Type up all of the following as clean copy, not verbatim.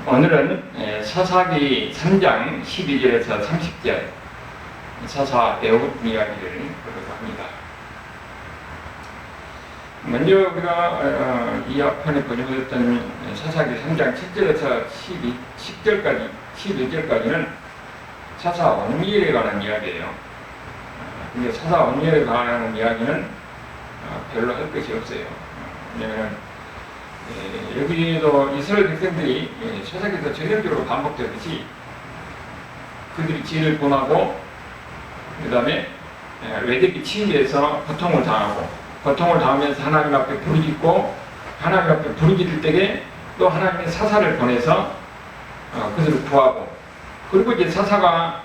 오늘은 사사기 3장 12절에서 30절 사사 애굽 이야기를 보려고 합니다. 먼저 우리가 이 앞편에 보여줬던 사사기 3장 7절에서 11절까지는 사사 온리에 관한 이야기예요. 근데 사사 온리에 관한 이야기는 별로 할 것이 없어요. 왜냐하면 여기도 이스라엘 백성들이 사사기에서 전형적으로 반복되듯이 그들이 지혜를 범하고 그 다음에 외적의 침입에서 고통을 당하고 고통을 당하면서 하나님 앞에 부르짖고 하나님 앞에 부르짖을 때에 또 하나님의 사사를 보내서 그들을 구하고 그리고 이제 사사가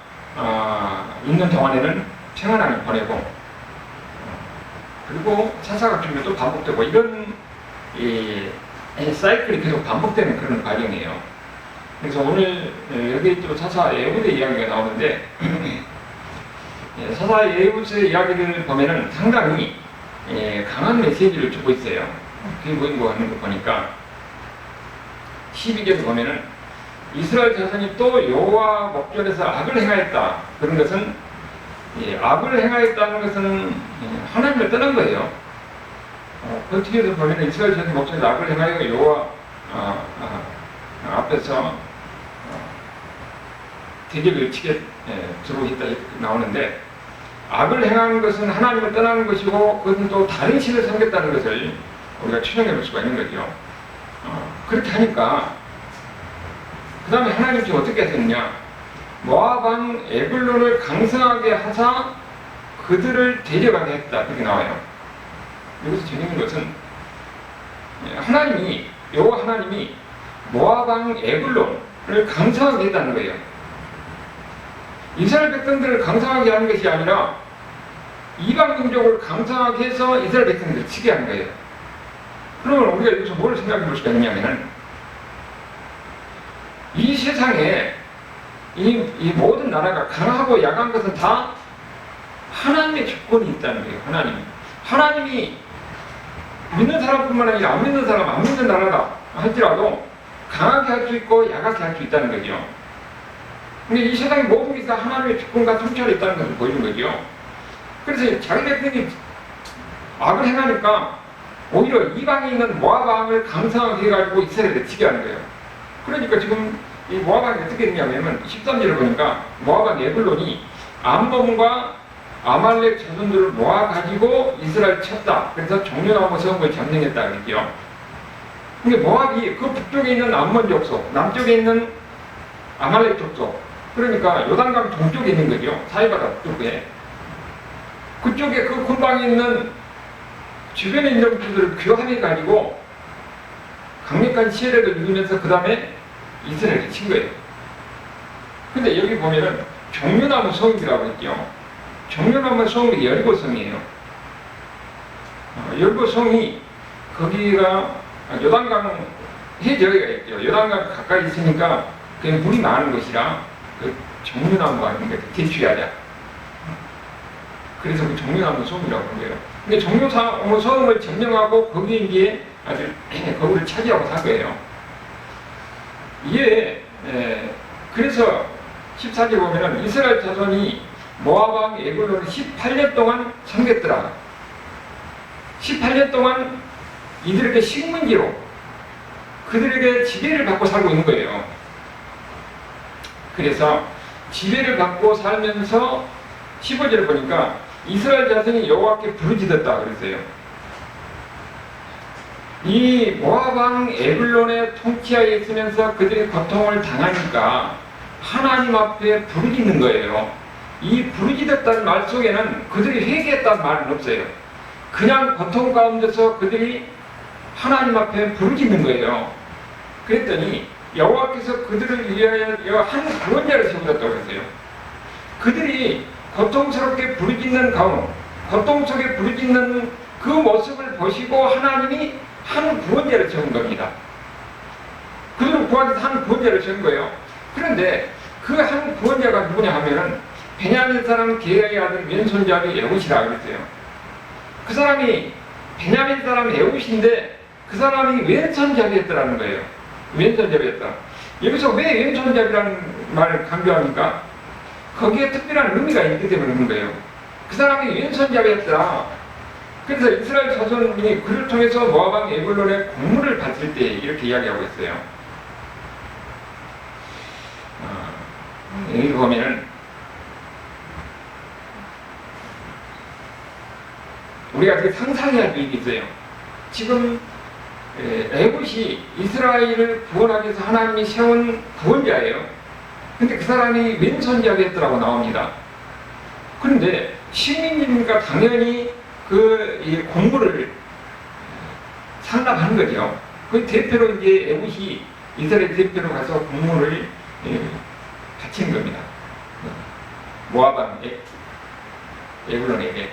있는 동안에는 평안함을 보내고 그리고 사사가 주면 또 반복되고 이런 사이클이 계속 반복되는 그런 과정이에요. 그래서 오늘 여기 또 사사 애굽의 이야기가 나오는데 사사 애굽의 이야기를 보면은 상당히 강한 메시지를 주고 있어요. 그게 뭐인고 하는 거 보니까 12절에 보면은 이스라엘 자손이 또 여호와 목전에서 악을 행하였다. 그런 것은 악을 행하였다는 것은 하나님을 떠난 거예요. 어떻게 해서 보면 이스라엘 자손이 목전에서 악을 행하여 여호와 앞에서 대적을 치게 들어오겠다 이렇게 나오는데 악을 행하는 것은 하나님을 떠나는 것이고 그것은 또 다른 신을 섬겼다는 것을 우리가 추정해 볼 수가 있는 거죠. 그렇게 하니까 그 다음에 하나님이 어떻게 하셨느냐 모압 왕 에글론을 강성하게 하사 그들을 데려가게 했다 그렇게 나와요. 여기서 재밌는 것은 여호와 하나님이 모압 왕 에글론을 강성하게 했다는 거예요. 이스라엘 백성들을 강성하게 하는 것이 아니라 이방 민족을 강성하게 해서 이스라엘 백성들을 치게 하는 거예요. 그러면 우리가 여기서 뭘 생각해 볼 수가 있냐면은 이 세상에 이 모든 나라가 강하고 약한 것은 다 하나님의 조건이 있다는 거예요. 하나님이 믿는 사람뿐만 아니라 안 믿는 사람, 안 믿는 나라다 할지라도 강하게 할 수 있고 약하게 할 수 있다는 거죠. 근데 이 세상의 모든 게 다 하나님의 주권과 통찰이 있다는 것을 보이는 거죠. 그래서 자기 백성이 악을 행하니까 오히려 이방에 있는 모압 왕을 강성하게 해가지고 이스라엘을 치게 하는 거예요. 그러니까 지금 이 모압 왕이 어떻게 됐냐면 13절을 보니까 모압 왕 에글론이 암몬과 아말렉 자손들을 모아가지고 이스라엘 쳤다. 그래서 종려나무 성을 점령했다 그랬죠. 근데 모압이 그 북쪽에 있는 암몬 족속, 남쪽에 있는 아말렉 족속, 그러니까 요단강 동쪽에 있는 거죠. 사해바다 쪽에. 그쪽에 그 근방에 있는 주변에 있는 분들을 교합해가지고 강력한 시해력을 이루면서 그 다음에 이스라엘을 친 거예요. 근데 여기 보면은 종려나무 성이라고 했죠. 종려나무 성이 여리고성이에요. 여리고성이 거기가 요단강 해저기가 있죠. 요단강 가까이 있으니까 그냥 물이 많은 곳이라 그 종려나무가 있는 거예요. 대추야자. 그래서 그 종려나무 성이라고 하는 거예요. 근데 종려나무 성을 점령하고 거기에 이제 아주 거기를 차지하고 산 거예요. 이게 그래서 14절 보면은 이스라엘 자손이 모압 왕 에글론을 18년 동안 섬겼더라. 18년 동안 이들에게 식문지로 그들에게 지배를 받고 살고 있는 거예요. 그래서 지배를 받고 살면서 15절을 보니까 이스라엘 자손이 여호와께 부르짖었다 그랬어요. 이 모압 왕 에글론의 통치하에 있으면서 그들이 고통을 당하니까 하나님 앞에 부르짖는 거예요. 이 부르짖었다는 말 속에는 그들이 회개했다는 말은 없어요. 그냥 고통 가운데서 그들이 하나님 앞에 부르짖는 거예요. 그랬더니 여호와께서 그들을 위하여 한 구원자를 세우셨다고 그랬어요. 그들이 고통스럽게 부르짖는 고통 속에 부르짖는 그 모습을 보시고 하나님이 한 구원자를 세운 겁니다. 그들을 구하기 위해서 한 구원자를 세운 거예요. 그런데 그 한 구원자가 누구냐 하면은 베냐민 사람 게라의 아들 왼손잡이 에훗이라 그랬어요. 그 사람이 베냐민 사람 에훗인데 그 사람이 왼손잡이였더라는 거예요. 왼손잡이였다. 여기서 왜 왼손잡이라는 말을 강조합니까? 거기에 특별한 의미가 있기 때문에 그런 거예요. 그 사람이 왼손잡이였더라. 그래서 이스라엘 자손이 그를 통해서 모압 왕 에글론의 공물을 받을 때 이렇게 이야기하고 있어요. 여기 보면은 우리가 되게 상상해야 할 일이 있어요. 지금 에봇이 이스라엘을 구원하기 위해서 하나님이 세운 구원자예요. 근데 그 사람이 왼손잡이였더라고 나옵니다. 그런데 시민이니까 당연히 이 공물을 상납하는 거죠. 그 대표로 이제 에봇이 이스라엘 대표로 가서 공물을 바치는 겁니다. 모압 왕 에글론에게.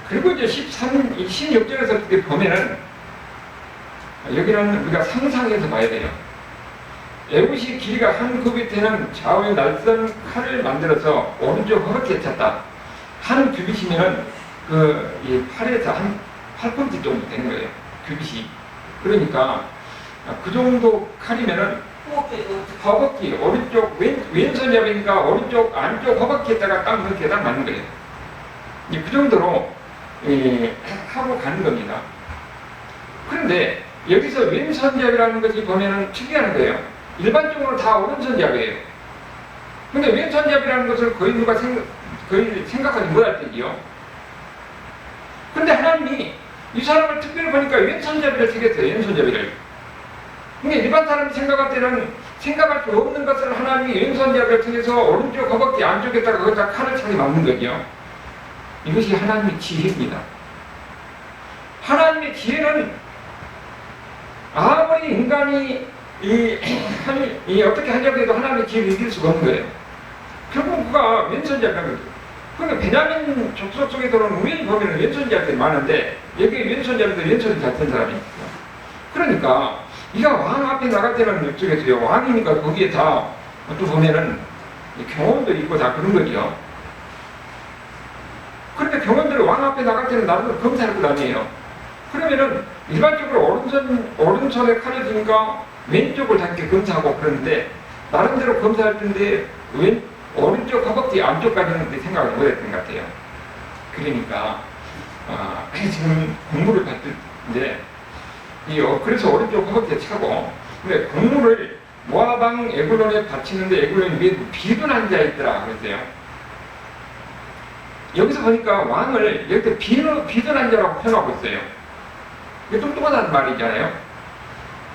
그리고 이제 16절에서 보면은 여기는 우리가 상상해서 봐야 돼요. 에봇이 길이가 한 규빗에는 좌우에 날선 칼을 만들어서 오른쪽 허벅지에 찼다. 한 규빗이면은 이 팔에서 한 8cm 정도 되는 거예요. 규빗이. 그러니까 그 정도 칼이면은 허벅지 오른쪽 왼손잡이니까 오른쪽 안쪽 허벅지에다가 딱 이렇게 딱 맞는 거예요. 그 정도로 하고 가는 겁니다. 그런데 여기서 왼손잡이라는 것이 보면은 특이한 거예요. 일반적으로 다 오른손잡이에요. 근데 왼손잡이라는 것을 거의 누가 거의 생각하지 못할 때지요. 근데 하나님이 이 사람을 특별히 보니까 왼손잡이를 택했어요. 왼손잡이를. 근데 일반 사람이 생각할 때는 생각할 수 없는 것을 하나님이 왼손잡이를 통해서 오른쪽 허벅지 안쪽에다가 거기다 칼을 차게 맞는 거죠. 이것이 하나님의 지혜입니다. 하나님의 지혜는 아무리 인간이 어떻게 하려고 해도 하나님의 지혜를 이길 수가 없는 거예요. 결국 그가 왼손잡이라는 거죠. 그러니까 베냐민 족속 속에서는 우연히 보면 왼손잡이들이 많은데 여기 왼손잡이들 왼손이 잘 된 사람이 있어요. 그러니까 네가 왕 앞에 나갈 때는 이쪽에서요. 왕이니까 거기에 다 또 보면은 경험도 있고 다 그런 거죠. 그런데 경험들이 왕 앞에 나갈 때는 나름대로 검사할 것 아니에요. 그러면은 일반적으로 오른손에 칼을 드니까 왼쪽을 다 이렇게 검사하고 그러는데 나름대로 검사할 텐데 오른쪽 허벅지 안쪽까지는 생각을 못했던 것 같아요. 그러니까 지금 공물을 받는데 그래서 오른쪽 허벅지에 차고 근데 공물을 모압 왕 에글론에 바치는데 에글론이 위에 비둔한 자 있더라 그랬어요. 여기서 보니까 왕을 여기서 비둔한 자라고 표현하고 있어요. 이게 뚱뚱하다는 말이잖아요.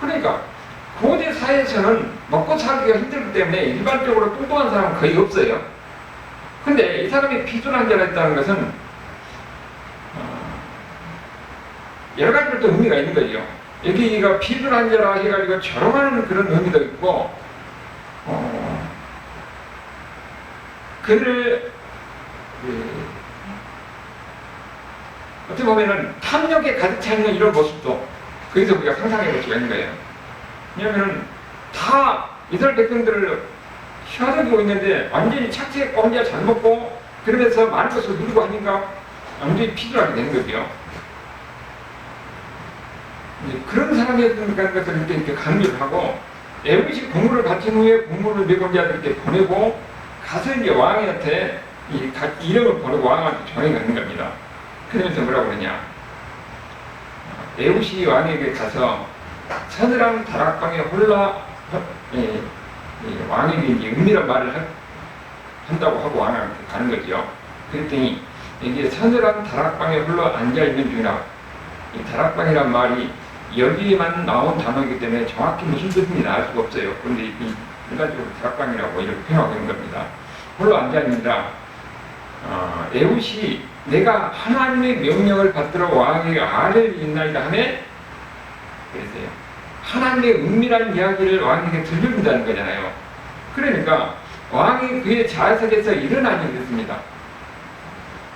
그러니까 고대 사회에서는 먹고 살기가 힘들기 때문에 일반적으로 뚱뚱한 사람은 거의 없어요. 근데 이 사람이 비둔한 자라 했다는 것은 여러 가지로 또 의미가 있는 거죠. 여기가 비둔한 자라 해가지고 조롱하는 그런 의미도 있고 그를 어떻게 보면은 탐욕에 가득 차 있는 이런 모습도 거기서 우리가 상상해 볼 수가 있는 거예요. 왜냐하면은 다 이스라엘 백성들을 휘어들고 있는데 완전히 착취했고 혼자 잘 먹고 그러면서 많은 것을 누리고 하니까 완전히 피곤하게 되는 거죠. 그런 사람이었던 것을 이렇게 강조를 하고 에봇이 공물을 바친 후에 공물을 매공자들에게 보내고 가서 이제 왕한테 이름을 보내고 왕한테 전해 가는 겁니다. 그러면서 뭐라고 그러냐? 에봇이 왕에게 가서 서늘한 다락방에 홀라 왕에게 이제 은밀한 말을 한다고 하고 왕한테 가는 거죠. 그랬더니 이게 서늘한 다락방에 홀라 앉아 있는 중이라 이 다락방이란 말이 여기에만 나온 단어이기 때문에 정확히 무슨 뜻인지 알 수가 없어요. 그런데 일반적으로 다락방이라고 이렇게 표현하고 있는 겁니다. 홀로 앉아 있느라 에봇이 내가 하나님의 명령을 받들어 왕에게 아뢰를 있나이다 하매 그랬어요. 하나님의 은밀한 이야기를 왕에게 들려준다는 거잖아요. 그러니까 왕이 그의 좌석에서 일어나지 그랬습니다.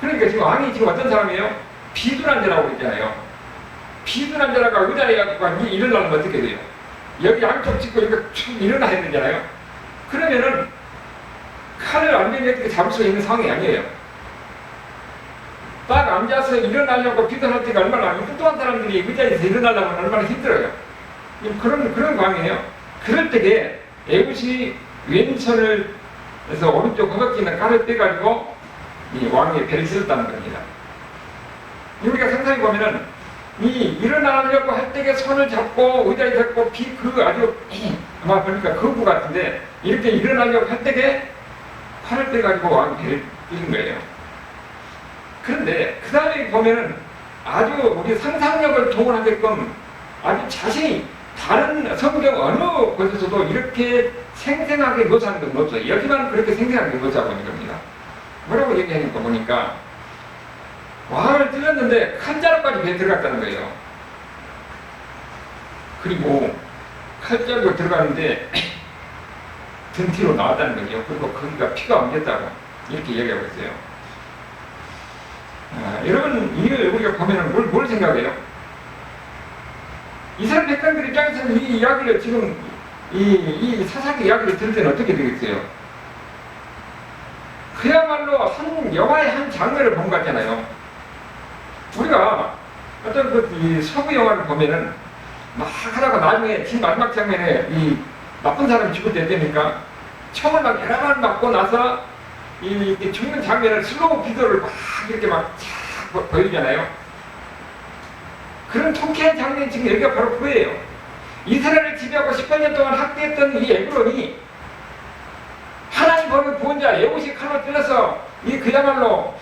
그러니까 지금 왕이 지금 어떤 사람이에요? 비둔한 자라고 그랬잖아요. 비둔한 자라가 의자에 갖고 일어나면 어떻게 돼요? 여기 양쪽 짚고 이렇게 쭉 일어나야 되잖아요. 그러면은 칼을 완전히 어떻게 잡을 수 있는 상황이 아니에요. 딱 앉아서 일어나려고 비둔할 때가 얼마나 뚱뚱한 사람들이 의자에서 일어나려면 얼마나 힘들어요. 그런 광이에요. 그럴 때에 에봇이 왼손을 해서 오른쪽 허벅지 있는 칼을 빼가지고 이 왕의 배를 찔렀다는 겁니다. 우리가 상상해 보면은 이 일어나려고 할 때에 손을 잡고 의자에 잡고 그 아주 아마 보니까 거부 같은데 이렇게 일어나려고 할 때에 칼을 빼가지고 왕의 배를 찔린 거예요. 그런데 그 다음에 보면은 아주 우리 상상력을 동원하게끔 아주 자세히 다른 성경 어느 곳에서도 이렇게 생생하게 묘사하는 건 없어요. 여기만 그렇게 생생하게 묘사하고 있는 겁니다. 뭐라고 얘기하니까 보니까 왕을 찔렀는데 칼자루까지 배에 들어갔다는 거예요. 그리고 칼자루가 들어가는데 등뒤로 나왔다는 거죠. 그리고 거기가 피가 엉겼다고 이렇게 얘기하고 있어요. 여러분 이걸 우리가 보면은 뭘 생각해요? 이스라엘 백성들 입장에서는 이 이야기를 지금 이 사사기 이야기를 들을 때는 어떻게 되겠어요? 그야말로 한 영화의 한 장면을 본 것 같잖아요. 우리가 어떤 이 서부 영화를 보면은 막 하다가 나중에 지금 마지막 장면에 이 나쁜 사람이 죽을 때 되니까 총을 막 여러 발 맞고 나서 이 죽는 장면을 슬로우 비디오를 막 이렇게 막 쫙 보여주잖아요. 그런 통쾌한 장면이 지금 여기가 바로 그거예요. 이스라엘을 지배하고 18년 동안 학대했던 이 에브론이 하나님 보는 구원자 에봇이 칼로 찔러서 이 그야말로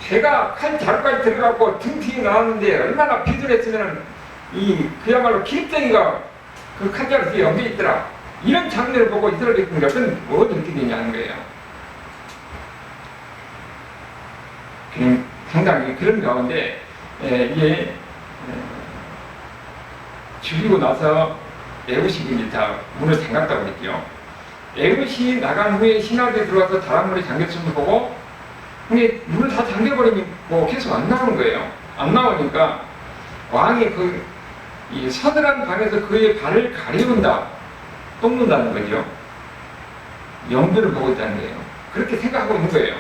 배가 칼 자루까지 들어가고 등뒤에 나왔는데 얼마나 비둘했으면 이 그야말로 기립덩이가 그 칼자루 뒤에 엉겨 있더라. 이런 장면을 보고 이스라엘 백성들이 어떻게 되냐는 거예요. 상당히 그런 가운데 이게 죽이고 나서 에봇이 다 문을 잠갔다고 그랬죠. 에봇이 나간 후에 신하들이 들어와서 다락문이 잠겼음을 보고 근데 문을 다 잠겨버리고 계속 안 나오는 거예요. 안 나오니까 왕이 이 서늘한 방에서 그의 발을 가리운다, 똥눈다는 거죠. 영들을 보고 있다는 거예요. 그렇게 생각하고 있는 거예요.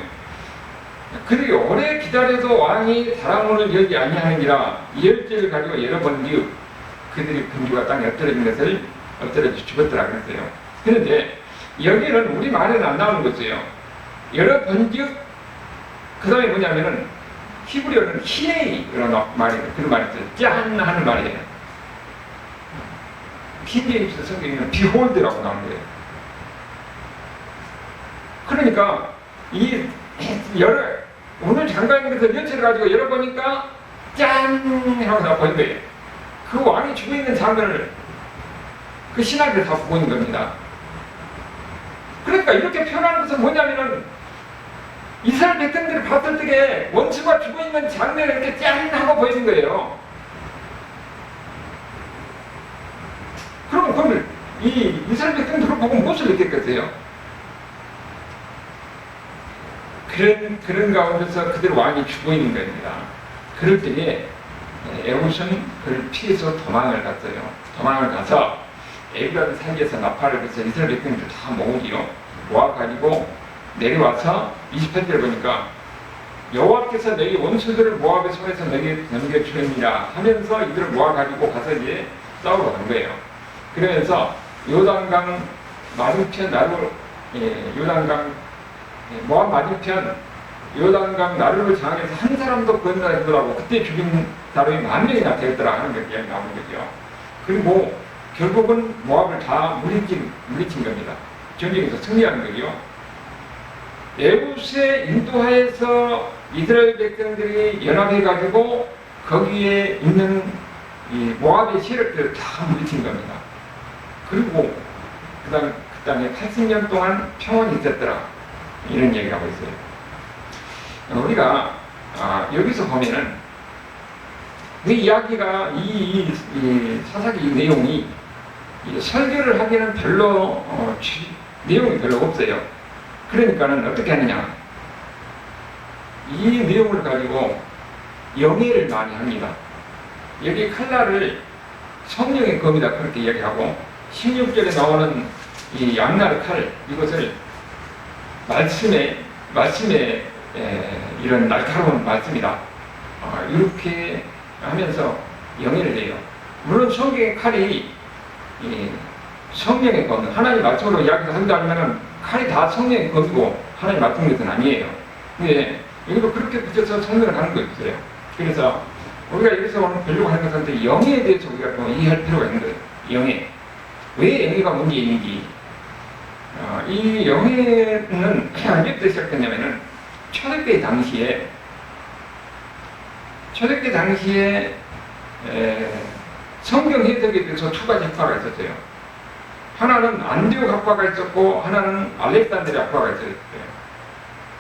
그리고 오래 기다려도 왕이 다락문을 열지 아니하느니라 이열죄를 가지고 여러 번 뒤 그들이 군주가 땅에 엎드려진 것을 엎드려 죽었더라 그랬어요. 그런데 여기는 우리 말에는 안 나오는 거죠. 여러 번즉 그 다음에 뭐냐면은 히브리어는 히네이 그런 말이에요. 그런 말이 있어요. 짠 하는 말이에요. 킹제임스 성경에는 비홀드라고 나오는 거예요. 그러니까 이 오늘 잠깐 그 며칠을 가지고 열어보니까 짠 하고 다 보인 거예요. 그 왕이 죽어있는 장면을 그 신하들이 다 보고 있는 겁니다. 그러니까 이렇게 표현하는 것은 뭐냐면은 이스라엘 백성들이 봤을 때에 원수가 죽어있는 장면을 이렇게 짠 하고 보이는 거예요. 그러면 이 이스라엘 백성들을 보고 무엇을 느꼈겠어요? 그런 가운데서 그들 왕이 죽어있는 겁니다. 그럴 때에 에봇은 그를 피해서 도망을 갔어요. 도망을 가서 에브라드 산지에서 나팔을 해서 이스라엘 백성들 다 모아가지고 내려와서 28절 보니까 여호와께서 너희 원수들을 모압의 손에서 너희에게 넘겨주느니라 하면서 이들을 모아가지고 가서 이제 싸우러 간 거예요. 그러면서 요단강 맞은편 모압 맞은편 요단강 나루를 장악해서 한 사람도 건너지 못하고 그때 죽인 사람이 10,000명이나 되었더라 하는 게 이야기 나오는 거죠. 그리고 결국은 모압을 다 물리친 겁니다. 전쟁에서 승리하는 거죠. 에봇의 인도하에서 이스라엘 백성들이 연합해가지고 거기에 있는 이 모압의 세력들을 다 물리친 겁니다. 그리고 그 땅에 80년 동안 평온이 있었더라. 이런 얘기를 하고 있어요. 우리가 여기서 보면은 이 이야기가 이 사사기 내용이 설교를 하기는 별로 내용이 별로 없어요. 그러니까는 어떻게 하느냐, 이 내용을 가지고 영예를 많이 합니다. 여기 칼날을 성령의 검이다 그렇게 이야기하고 16절에 나오는 이 양날 칼, 이것을 말씀에 이런 날카로운 말씀이다 이렇게 하면서 영예를 해요. 물론 성경의 칼이 성령의 검, 하나님 말씀으로 이야기를 한다 하면은 칼이 다 성령의 검이고 하나님 말씀 것은 아니에요. 근데 여기도 그렇게 붙여서 설명을 하는 거 있어요. 그래서 우리가 여기서 오늘 보려고 하는 것은 영예에 대해서 우리가 또 이해할 필요가 있는 거예요. 영예. 왜 영예가 문제인지. 이 영예는 언제부터 시작됐냐면은 초대때 당시에 성경 해석에 대해서 두 가지 학파가 있었어요. 하나는 안디옥 학파가 있었고 하나는 알렉산드리아 학파가 있었어요.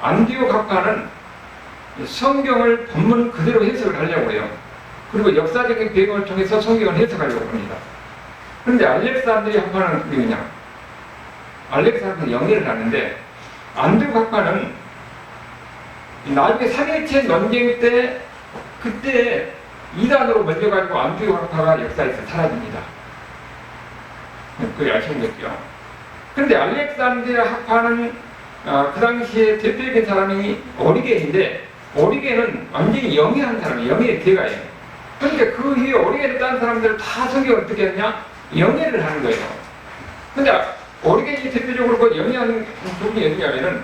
안디옥 학파는 성경을 본문 그대로 해석을 하려고 해요. 그리고 역사적인 배경을 통해서 성경을 해석하려고 합니다. 그런데 알렉산드리아 학파는 그게 뭐냐? 알렉산드리아 영예를 하는데 안디옥 학파는 나중에 3.1체 논쟁 때 그때 이단으로 몰려가지고 안디옥 학파가 역사에서 사라집니다. 그게 아시는 거죠. 그런데 알렉산드리아 학파는 그 당시에 대표적인 사람이 오리겐인데 오리겐은 완전히 영예한 사람이에요. 영예의 대가예요. 그러니까 그 이후에 오리겐을 딴 사람들은 다 성경을 어떻게 했냐? 영예를 하는 거예요. 근데 오리겐이 대표적으로 그 영예한 부분이 어디냐면은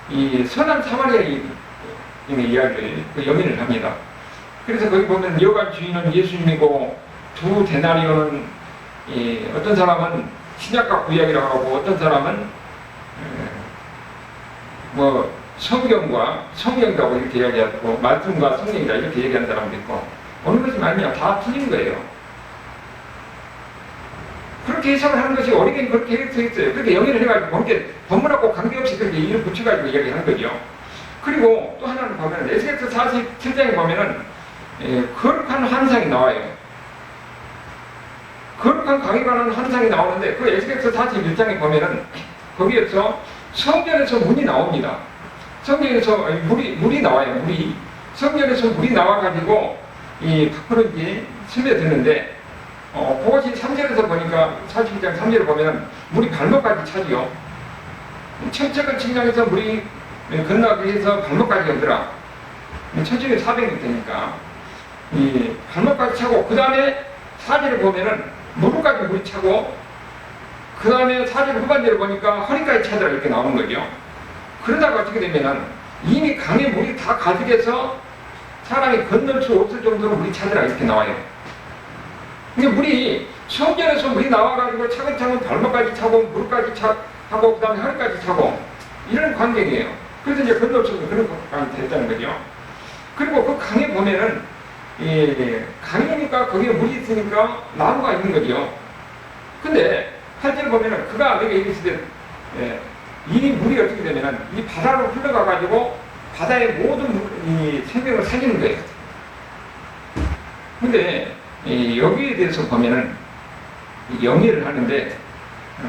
이 선한 사마리아인의 이야기를 그 영예를 합니다. 그래서 거기 보면 여관 주인은 예수님이고 두 데나리온은 어떤 사람은 신약과 구약이라고 하고 어떤 사람은 뭐 성경과 성령이라고 이렇게 이야기하고 말씀과 성령이다 이렇게 얘기하는 사람도 있고 어느 것이 맞냐 다 틀린 거예요. 그렇게 해석을 하는 것이 오리겐이 그렇게 해석했어요. 그렇게 영예를 해가지고 그렇게 본문하고 관계없이 그렇게 이를 붙여가지고 이야기하는 거죠. 그리고 또 하나는 보면 에스겔서 47장에 보면은 거룩한 환상이 나와요. 거룩한 강에 관한 환상이 나오는데 그 에스겔서 41장에 보면은 거기에서 성전에서 문이 나옵니다. 성전에서 물이 나와요. 물이 성전에서 물이 나와가지고 이 밖으로 이제 스며드는데 그것이 3절에서 보니까 42장 3절을 보면은 물이 발목까지 차지요. 철책을 측량해서 물이 건너가기 위해서 발목까지 오더라. 천천히 400m니까 이 발목까지 차고 그 다음에 4절을 보면은 무릎까지 물이 차고 그 다음에 4절 후반절을 보니까 허리까지 차더라 이렇게 나오는 거죠. 그러다가 어떻게 되면은 이미 강에 물이 다 가득해서 사람이 건널 수 없을 정도로 물이 차더라 이렇게 나와요. 근데 물이 성전에서 물이 나와가지고 차근차근 발목까지 차고 무릎까지 차고 그 다음에 허리까지 차고 이런 광경이에요. 그래서 이제 건널 수 없는 그런 광경이 됐다는 거죠. 그리고 그 강에 보면은 강이니까 거기에 물이 있으니까 나무가 있는 거죠. 근데 8절 보면은 그가 내게 이르시되 이 물이 어떻게 되면은 이 바다로 흘러가가지고 바다의 모든 이 생명을 살리는 거예요. 근데 여기에 대해서 보면은 영예를 하는데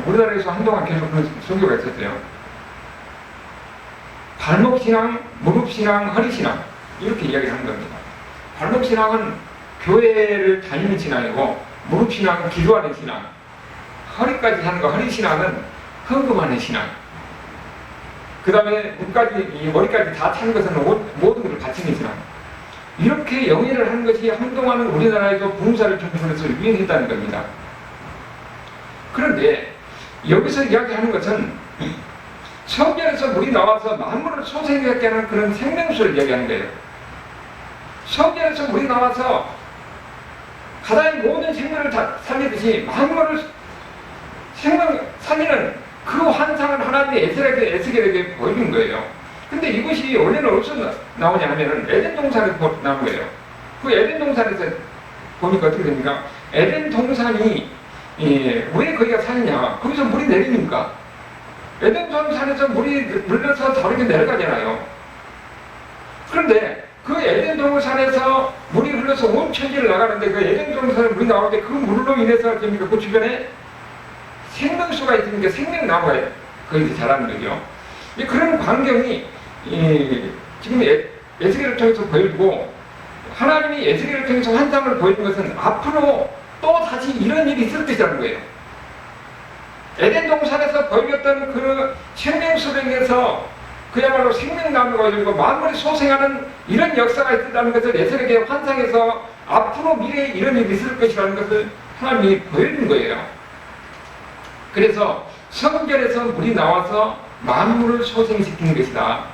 우리나라에서 한동안 계속 그런 설교가 있었어요. 발목신앙, 무릎신앙, 허리신앙 이렇게 이야기를 하는 겁니다. 발목신앙은 교회를 다니는 신앙이고 무릎신앙은 기도하는 신앙, 허리까지 하는 거 허리신앙은 헌금하는 신앙, 그 다음에 머리까지 다 차는 것은 모든 걸 바치는 신앙. 이렇게 영예를 하는 것이 한동안은 우리나라에서 봉사를 전통해서 유행했다는 겁니다. 그런데 여기서 이야기하는 것은 성전에서 물이 나와서 만물을 소생하게 하는 그런 생명수를 이야기하는 거예요. 성전에서 물이 나와서 바다의 모든 생명을 다 살리듯이 만물을 살리는 그 환상을 하나님이 에스겔에게 보여준 거예요. 근데 이것이 원래는 어디서 나오냐 하면은 에덴 동산에서 나온 거예요. 그 에덴 동산에서 보니까 어떻게 됩니까? 에덴 동산이 왜 거기가 산이냐? 거기서 물이 내리니까. 에덴 동산에서 물이 흘러서 다르게 내려가잖아요. 그런데 그 에덴 동산에서 물이 흘러서 온 천지를 나가는데 그 에덴 동산에 물이 나오는데 그 물로 인해서 됩니까? 그 주변에 생명수가 있으니까 생명나무가 거기서 자라는 거죠. 그런 광경이 지금 에스겔을 통해서 보여주고 하나님이 에스겔을 통해서 환상을 보여준 것은 앞으로 또 다시 이런 일이 있을 것이라는 거예요. 에덴 동산에서 보여줬던 그 생명수를 인해서 그야말로 생명나무가 열리고 만물이 소생하는 이런 역사가 있다는 것을 에스겔에게 환상해서 앞으로 미래에 이런 일이 있을 것이라는 것을 하나님이 보여준 거예요. 그래서 성전에서 물이 나와서 만물을 소생시키는 것이다.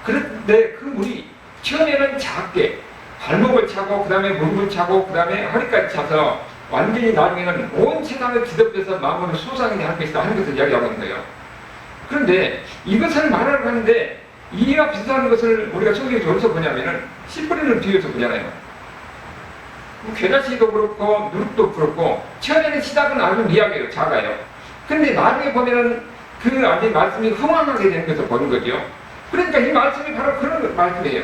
그런데 그 물이 처음에는 작게 발목을 차고 그 다음에 무릎을 차고 그 다음에 허리까지 차서 완전히 나중에는 온 세상을 뒤덮여서 만물을 소상하게 할 것이다 하는 것을 이야기하고 있는 거예요. 그런데 이것을 말하려고 하는데 이와 비슷한 것을 우리가 성경에서 어디서 보냐면은 씨 뿌리는 뒤에서 보잖아요. 괴라시도 그렇고 누룩도 그렇고 처음에는 시작은 아주 미약해요. 작아요. 그런데 나중에 보면은 그 아직 말씀이 흥황하게 되는 것을 보는 거죠. 그러니까 이 말씀이 바로 그런 말씀이에요.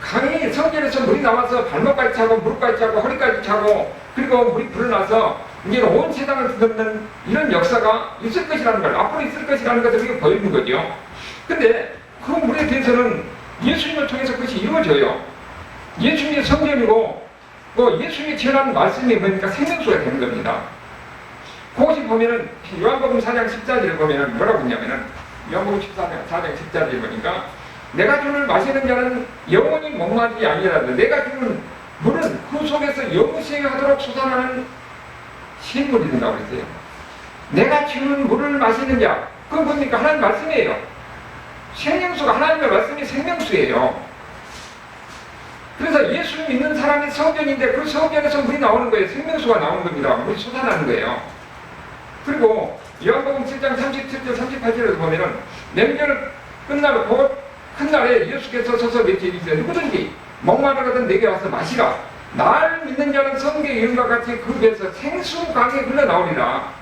강이 성전에서 물이 나와서 발목까지 차고 무릎까지 차고 허리까지 차고 그리고 물이 불어나서 이제 온 세상을 뒤덮는 이런 역사가 있을 것이라는 걸, 앞으로 있을 것이라는 것을 우리가 보여주는 거죠. 근데 그 물에 대해서는 예수님을 통해서 그것이 이루어져요. 예수님이 성전이고 또 예수님이 전하는 말씀이 뭐니까 생명수가 되는 겁니다. 그것이 보면은 요한복음 4장 14절에 보면은 뭐라고 했냐면은 요한복음 4장 14절에 보니까 내가 주는 마시는 자는 영원히 목마르지 아니하라. 내가 주는 물은 그 속에서 영생하도록 솟아나는 샘물이 된다고 그랬어요. 내가 주는 물을 마시는 자, 그건 뭡니까? 하나님 말씀이에요. 생명수가 하나님의 말씀이 생명수예요. 그래서 예수 믿는 사람이 성전인데 그 성전에서 물이 나오는 거예요. 생명수가 나오는 겁니다. 물이 솟아나는 거예요. 그리고 요한복음 7장 37절 38절에서 보면은 명절 끝나고 곧 큰 날에 예수께서 서서 외치시되 누구든지 목마르거든 내게 와서 마시라. 날 믿는 자는 성경의 이름과 같이 그 배에서 생수강이 흘러나오리라.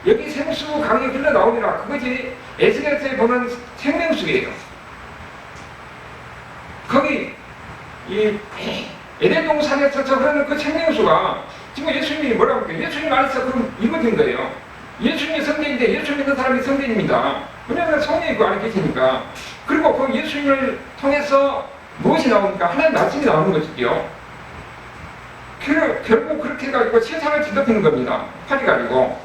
여기 생수강이 흘러나오리라. 그것이 에스겔서에 보면 생명수예요. 거기 이 에덴 동산에서 흐르는 그 생명수가 지금 예수님이 뭐라고 할까요? 예수님 안에서 그럼 이루어진 거예요. 예수님이 성전인데 예수 믿는 사람이 성전입니다. 왜냐하면 성령이 그 안에 계시니까. 그리고 그 예수님을 통해서 무엇이 나옵니까? 하나님 말씀이 나오는 것이죠. 결국 그렇게 해가지고 세상을 뒤덮이는 겁니다. 팔이 가지고.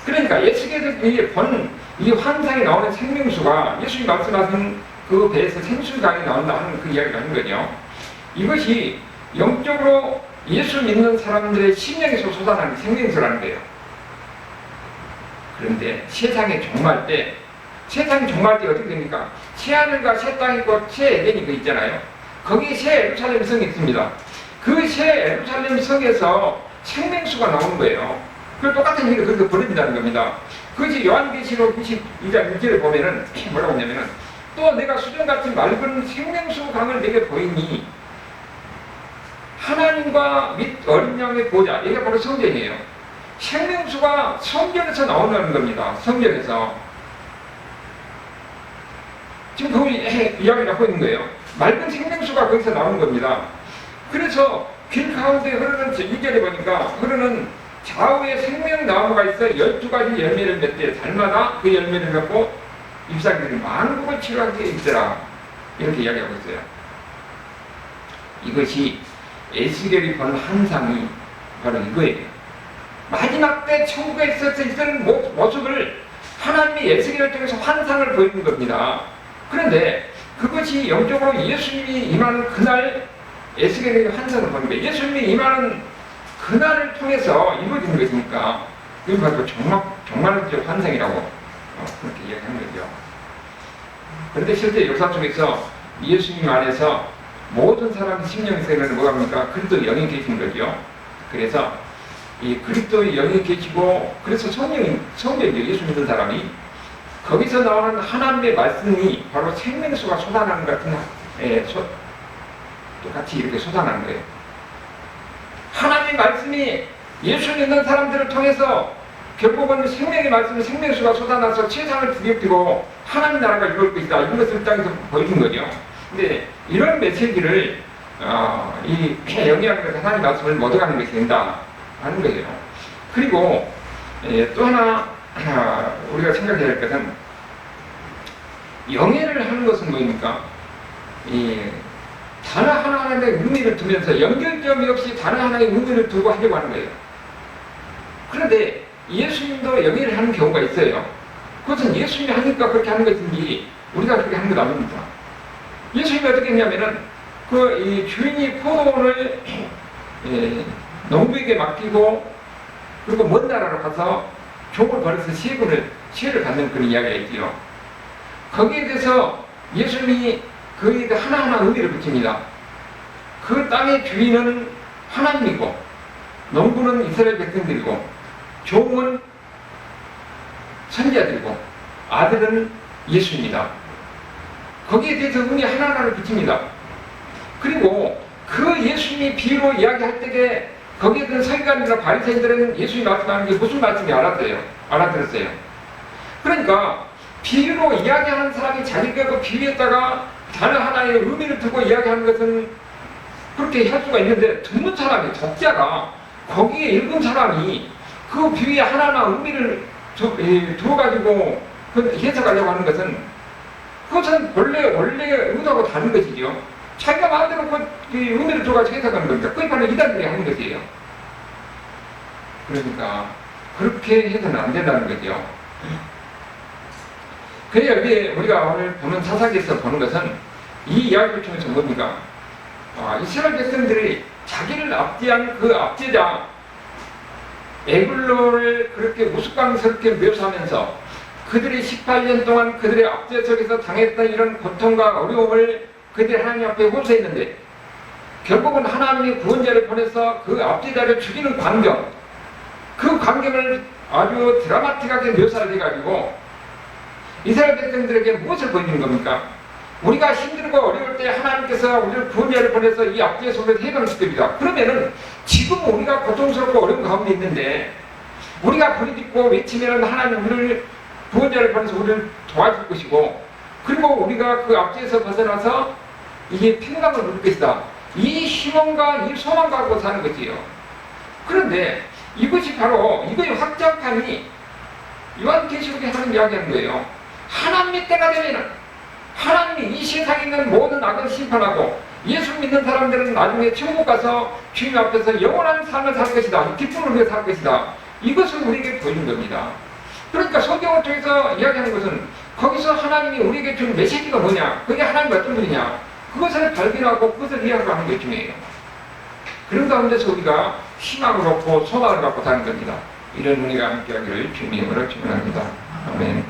그러니까 예수께서 본 이 환상에 나오는 생명수가 예수님이 말씀하신 그 배에서 생수강이 나온다 하는 그 이야기를 하는 거죠. 이것이 영적으로 예수 믿는 사람들의 심령에서 솟아나는 생명수라는 거예요. 그런데 세상이 종말 때 어떻게 됩니까? 새하늘과 새 땅이 있고 새 에덴이 그 있잖아요. 거기에 새 예루살렘 성이 있습니다. 그 새 예루살렘 성에서 생명수가 나오는 거예요. 그 똑같은 일이 그렇게 벌어진다는 겁니다. 그것이 요한계시록 22장 1절에 보면은 뭐라고 하냐면은 또 내가 수정같이 맑은 생명수 강을 내게 보이니 하나님과 및 어린 양의 보좌, 이게 바로 성전이에요. 생명수가 성전에서 나오는 겁니다. 성전에서. 지금 거기 이야기를 하고 있는 거예요. 맑은 생명수가 거기서 나오는 겁니다. 그래서 길 가운데 흐르는 2절에 보니까 흐르는 좌우에 생명나무가 있어 12가지 열매를 맺되 달마다 그 열매를 맺고 잎사귀들이 만국을 치료하게 있더라. 이렇게 이야기하고 있어요. 이것이 에스겔이 본 환상이 바로 이거예요. 마지막 때 천국에 있었던 모습을 하나님이 에스겔을 통해서 환상을 보이는 겁니다. 그런데 그것이 영적으로 예수님이 임하는 그날 에스겔의 환상을 보는 거예요. 예수님이 임하는 그날을 통해서 이루어지는 것이니까 그게 바로 종말적 환상이라고 그렇게 이야기하는 거죠. 그런데 실제 역사 속에서 예수님 안에서 모든 사람의 심령 세계는 뭐합니까? 그리스도의 영이 계신 거죠. 그래서 이 그리스도의 영이 계시고 그래서 성령이죠. 예수 믿는 사람이 거기서 나오는 하나님의 말씀이 바로 생명수가 솟아나는 같은 똑같이 이렇게 솟아나는 거예요. 하나님의 말씀이 예수 믿는 사람들을 통해서 결국은 생명의 말씀이 생명수가 솟아나서 세상을 뒤덮이고 하나님 나라가 이룰 것이다. 이것을 땅에서 보여준 거죠. 근데 이런 메시지를 이 영이라는 하나님 말씀을 못 얻어가는 것이 된다 하는 거예요. 그리고 또 하나 우리가 생각해야 할 것은 영예를 하는 것은 뭐입니까? 단어 하나하나에 의미를 두면서 연결점이 없이 단어 하나에 의미를 두고 하려고 하는 거예요. 그런데 예수님도 영예를 하는 경우가 있어요. 그것은 예수님이 하니까 그렇게 하는 것인지 우리가 그렇게 하는 것 아닙니다. 예수님이 어떻게 했냐면은 이 주인이 포도원을 농부에게 맡기고 그리고 먼 나라로 가서 종을 벌여서 시혜를 받는 그런 이야기가 있지요. 거기에 대해서 예수님이 거기에 하나하나 의미를 붙입니다. 그 땅의 주인은 하나님이고, 농부는 이스라엘 백성들이고, 종은 선지자들이고, 아들은 예수입니다. 거기에 대해서 의미 하나하나를 붙입니다. 그리고 그 예수님이 비유로 이야기할 때에 거기에 든 서기관이나 바리새인들은 예수님이 말씀하는 게 무슨 말씀인지 알아들었어요. 그러니까 비유로 이야기하는 사람이 자기가 그 비유에다가 단어 하나의 의미를 두고 이야기하는 것은 그렇게 할 수가 있는데, 듣는 사람이, 독자가, 거기에 읽은 사람이 그 비유에 하나하나 의미를 두어가지고 해석하려고 하는 것은, 그것은 원래 의도하고 다른 것이죠. 자기가 마음대로 그 의미를 두어가지고 해석하는 겁니다. 그게 바로 이단들이 하는 것이에요. 그러니까 그렇게 해서는 안 된다는 거죠. 그래야 우리가 오늘 보는 사사기에서 보는 것은 이 이야기를 통해서 뭡니까? 이스라엘 백성들이 자기를 압제한 그 압제자 에글로를 그렇게 우스꽝스럽게 묘사하면서 그들이 18년 동안 그들의 압제 속에서 당했던 이런 고통과 어려움을 그들이 하나님 앞에 호소했는데, 결국은 하나님이 구원자를 보내서 그 압제자를 죽이는 광경, 그 광경을 아주 드라마틱하게 묘사를 해가지고 이스라엘 백성들에게 무엇을 보여주는 겁니까? 우리가 힘들고 어려울 때 하나님께서 우리를 구원자를 보내서 이 압제 속에서 해방시킵니다. 그러면은 지금 우리가 고통스럽고 어려운 가운데 있는데 우리가 부르짖고 외치면 하나님 우리를 구원자를 보내서 우리를 도와줄 것이고, 그리고 우리가 그 압제에서 벗어나서 이게 평강을 누릴 것이다. 이 희망과 이 소망 갖고 사는 것이에요. 그런데 이것이 바로 이거의 확장판이 요한계시록에 하는 이야기하는 거예요. 하나님의 때가 되면은 하나님이 이 세상에 있는 모든 악을 심판하고 예수 믿는 사람들은 나중에 천국 가서 주님 앞에서 영원한 삶을 살 것이다. 기쁨을 위해 살 것이다. 이것을 우리에게 보여준 겁니다. 그러니까 성경을 통해서 이야기하는 것은 거기서 하나님이 우리에게 준 메시지가 뭐냐, 그게 하나님이 어떤 분이냐, 그것을 발견하고 그것을 이해하는 게 중요해요. 그런 가운데서 우리가 희망을 얻고 소망을 갖고 사는 겁니다. 이런 은혜가 함께하기를 주님의 이름으로 축원합니다. 아멘.